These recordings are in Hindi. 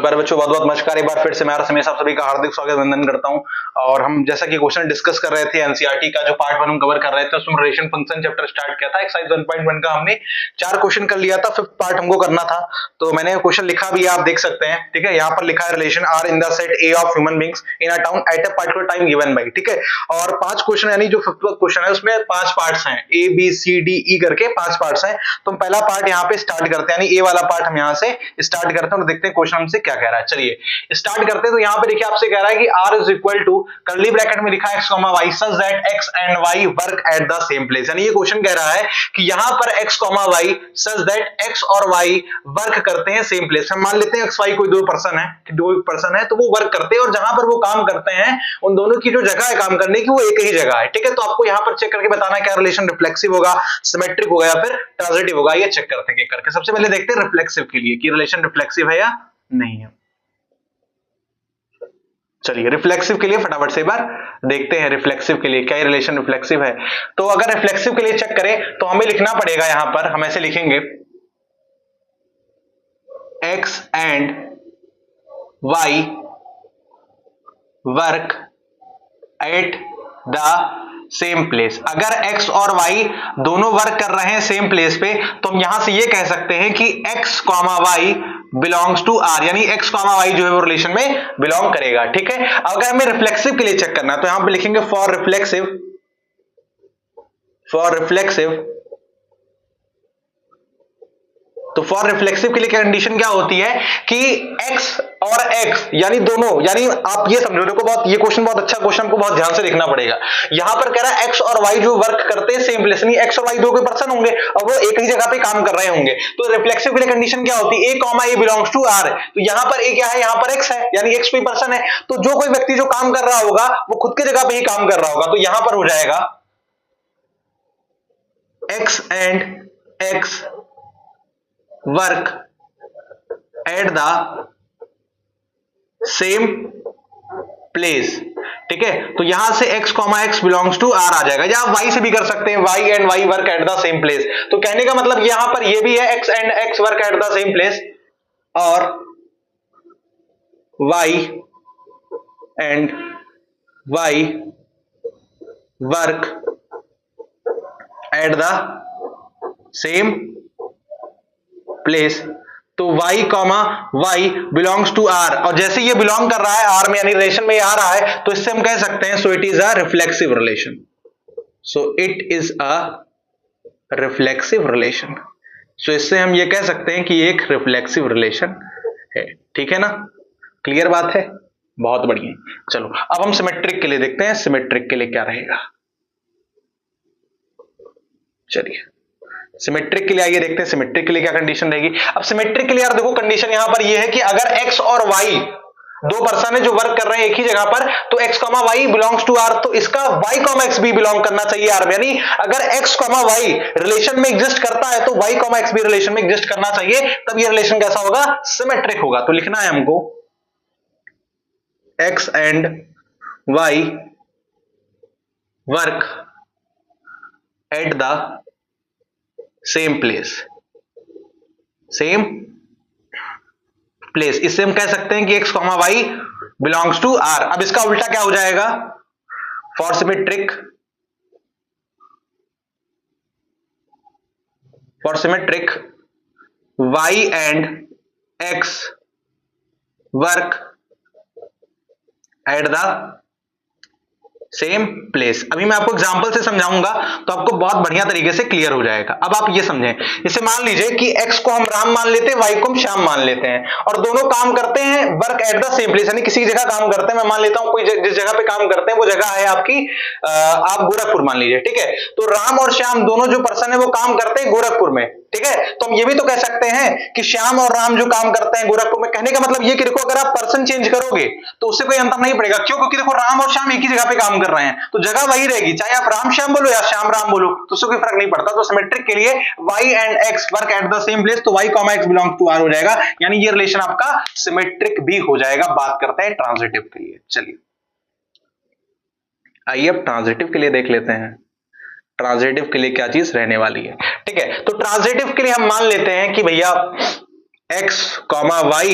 प्यारे बच्चों, बहुत बहुत नमस्कार। एक बार फिर से मैं हमेशा आप सभी का हार्दिक स्वागत वंदन करता हूं। और हम जैसा कि क्वेश्चन डिस्कस कर रहे थे, एनसीईआरटी का जो पार्ट 1 हम कवर कर रहे थे, उसमें रिलेशन फंक्शन चैप्टर स्टार्ट किया था। एक्सरसाइज 1.1 का हमने 4 क्वेश्चन कर लिया था, फिफ्थ पार्ट हमको करना था। तो मैंने क्वेश्चन लिखा भी है, आप देख सकते हैं। ठीक है, यहाँ पर लिखा है relation R in the set A of human beings in a town at a particular time given by. ठीक है, और 5 क्वेश्चन, यानी जो फिफ्थ क्वेश्चन है उसमें 5 पार्ट्स हैं, A B C D E करके 5 पार्ट्स हैं। तो हम पहला पार्ट यहाँ पे स्टार्ट करते हैं, यानी ए वाला पार्ट हम यहाँ से स्टार्ट करते हैं और देखते हैं क्वेश्चन हमसे क्या कह रहा है। चलिए स्टार्ट करते हैं। तो यहाँ पे देखिए आपसे कह रहा है कि r is equal to curly bracket में लिखा है x, y such that x and y work at the same place. यानी ये क्वेश्चन कह रहा है कि यहाँ पर x, y such that x और y वर्क करते हैं सेम प्लेस। हम मान लेते हैं x, y कोई दो पर्सन है तो वो वर्क करते हैं, और जहां पर वो काम करते हैं उन दोनों की जो जगह है काम करने की वो एक ही जगह है। ठीक है, तो आपको यहाँ पर चेक करके बताना है क्या रिलेशन रिफ्लेक्सिव होगा, सिमेट्रिक होगा या फिर ट्रांजिटिव होगा। ये चेक करते हैं करके। सबसे पहले देखते हैं रिफ्लेक्सिव के लिए कि रिलेशन रिफ्लेक्सिव है या नहीं है। चलिए रिफ्लेक्सिव के लिए फटाफट से एक बार देखते हैं रिफ्लेक्सिव के लिए क्या ये रिलेशन रिफ्लेक्सिव है। तो अगर रिफ्लेक्सिव के लिए चेक करें तो हमें लिखना पड़ेगा, यहां पर हम ऐसे लिखेंगे x and y work at the same place. अगर x और y दोनों वर्क कर रहे हैं सेम प्लेस पे, तो हम यहां से ये कह सकते हैं कि x, y belongs to r, यानी x, y जो है वो रिलेशन में बिलोंग करेगा। ठीक है, अगर हमें रिफ्लेक्सिव के लिए चेक करना है तो यहां पे लिखेंगे फॉर रिफ्लेक्सिव। तो फॉर रिफ्लेक्सिव के लिए कंडीशन क्या होती है कि x और x यानी दोनों, यानी आप ये समझो, देखो बहुत ये क्वेश्चन बहुत अच्छा क्वेश्चन, को बहुत ध्यान से देखना पड़ेगा। यहां पर कह रहा है x और y जो वर्क करते हैं सेम प्लेस, यानी x और y दो के पर्सन होंगे और वो एक ही जगह पे काम कर रहे होंगे। तो रिफ्लेक्सिव के लिए कंडीशन क्या होती है, a, बिलोंग्स टू r। तो यहां पर a क्या है, यहां पर x है, यानी x कोई पर्सन है, तो जो कोई व्यक्ति जो काम कर रहा होगा वो खुद की जगह पे ही काम कर रहा होगा। तो यहां पर हो जाएगा x and x work at the same place. ठीक है, तो यहां से x, x belongs to r आ जाएगा, या आप y से भी कर सकते हैं, y and y work at the same place. तो कहने का मतलब यहां पर ये भी है x and x work at the same place, और y and y work at the same place. तो y, y belongs to r, और जैसे ये बिलोंग कर रहा है r में, यानी रिलेशन में आ रहा है, तो इससे हम कह सकते हैं so it is a reflexive relation. So it is a reflexive relation. So इससे हम ये कह सकते हैं कि एक रिफ्लेक्सिव रिलेशन है। ठीक है ना, क्लियर बात है, बहुत बढ़िया। चलो अब हम सिमेट्रिक के लिए देखते हैं, सिमेट्रिक के लिए क्या रहेगा। चलिए सिमेट्रिक के लिए आइए देखते हैं सिमेट्रिक के लिए क्या कंडीशन रहेगी। अब सिमेट्रिक के लिए यार देखो कंडीशन यहां पर ये है कि अगर x और y दो पर्सन है जो वर्क कर रहे हैं एक ही जगह पर, तो x, y belongs to r, तो इसका y, x भी बिलोंग करना चाहिए r में। यानी अगर x, y रिलेशन में एग्जिस्ट करता है तो y, x भी रिलेशन में एग्जिस्ट करना चाहिए, तब ये रिलेशन कैसा होगा, सिमेट्रिक होगा। तो लिखना है हमको x and y work at the same place, इससे हम कह सकते हैं कि x, y belongs to r। अब इसका उल्टा क्या हो जाएगा, for symmetric y and x work at the same place. अभी मैं आपको एग्जांपल से समझाऊंगा तो आपको बहुत बढ़िया तरीके से क्लियर हो जाएगा। अब आप ये समझें, जैसे मान लीजिए कि x को हम राम मान लेते हैं, y को हम श्याम मान लेते हैं, और दोनों काम करते हैं work at the same place, यानी किसी जगह काम करते हैं। मैं मान लेता हूं कोई जिस जगह पे काम करते हैं वो जगह है आपकी आप गोरखपुर मान लीजिए। ठीक है, तो राम और श्याम दोनों जो पर्सन है वो काम करते हैं गोरखपुर में। ठीक है, तो हम ये भी तो कह सकते हैं कि श्याम और राम जो काम करते हैं गोरखपुर में। कहने का मतलब ये कि देखो अगर आप पर्सन चेंज करोगे तो उससे कोई अंतर नहीं पड़ेगा। क्यों, क्योंकि देखो राम और श्याम एक ही जगह पे काम कर रहे हैं, तो जगह वही रहेगी, चाहे आप राम श्याम बोलो या श्याम राम बोलो, तो उससे कोई फर्क नहीं पड़ता। तो सिमेट्रिक के लिए y and x work at the same place, तो y, x belongs to r हो जाएगा, यानी ये रिलेशन आपका सिमेट्रिक भी हो जाएगा। बात करते हैं ट्रांजिटिव के लिए। चलिए आइए अब ट्रांजिटिव के लिए देख लेते हैं, ट्रांजिटिव के लिए क्या चीज रहने वाली है। ठीक है, तो ट्रांजिटिव के लिए हम मान लेते हैं कि भैया x, y,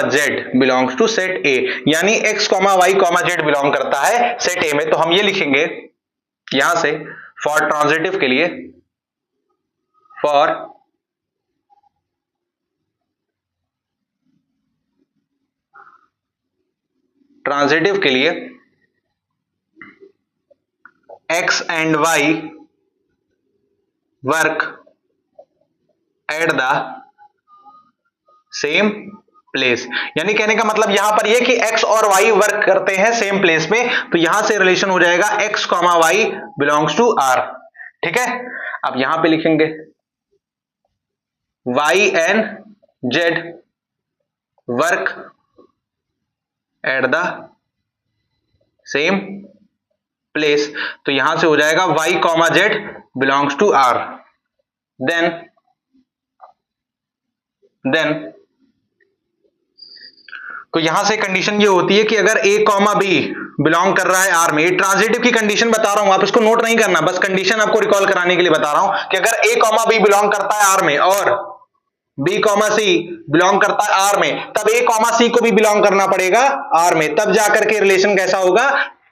z belongs to set A, यानी x, y, z बिलोंग करता है सेट ए में। तो हम ये लिखेंगे यहां से फॉर ट्रांजिटिव के लिए, फॉर ट्रांजिटिव के लिए x and y work at the same place, यानी कहने का मतलब यहां पर यह कि x और y वर्क करते हैं सेम प्लेस में, तो यहां से रिलेशन हो जाएगा x, y belongs to r। ठीक है, अब यहां पे लिखेंगे y and z work at the same place, तो यहां से हो जाएगा y, z belongs to r। Then तो यहां से कंडीशन ये होती है कि अगर a, b बिलोंग कर रहा है r में, ट्रांजिटिव की कंडीशन बता रहा हूं, आप इसको नोट नहीं करना, बस कंडीशन आपको रिकॉल कराने के लिए बता रहा हूं कि अगर a, b बिलोंग करता है r में और b, c बिलोंग करता है r में, तब a, c को भी बिलोंग करना पड़ेगा r में, तब जाकर के रिलेशन कैसा होगा,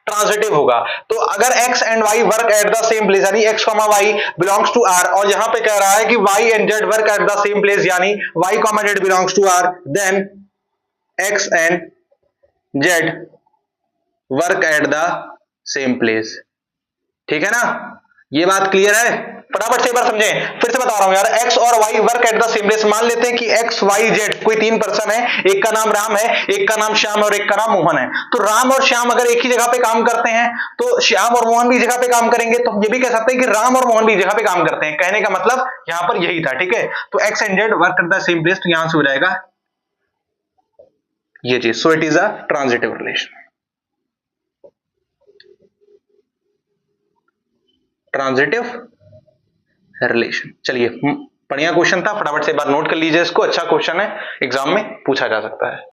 ट्रांजिटिव होगा। तो अगर x and y work at the same place, यानी x, y belongs to r, और यहां पे कह रहा है कि y and z work at the same place, यानी y, z belongs to r, then x and z work at the same place. ठीक है ना, ये बात क्लियर है? फटाफट से एक बार समझें, फिर से बता रहा हूं यार, x और y work at the same place. मान लेते हैं कि x, y, z कोई 3 पर्सन है, एक का नाम राम है, एक का नाम श्याम और एक का नाम मोहन है। तो राम और श्याम अगर एक ही जगह पे काम करते हैं तो श्याम और मोहन भी जगह पे काम करेंगे, तो हम ये भी कह सकते हैं कि राम और मोहन भी जगह पे काम करते हैं। कहने का मतलब यहां पर यही था। ठीक है, तो x and z work at the same place, तो यहां से हो जाएगा ये चीज। सो it is a transitive relation. Transitive relation. चलिए, बढ़िया क्वेश्चन था, फटाफट से एक बार नोट कर लीजिए इसको, अच्छा क्वेश्चन है, एग्जाम में पूछा जा सकता है।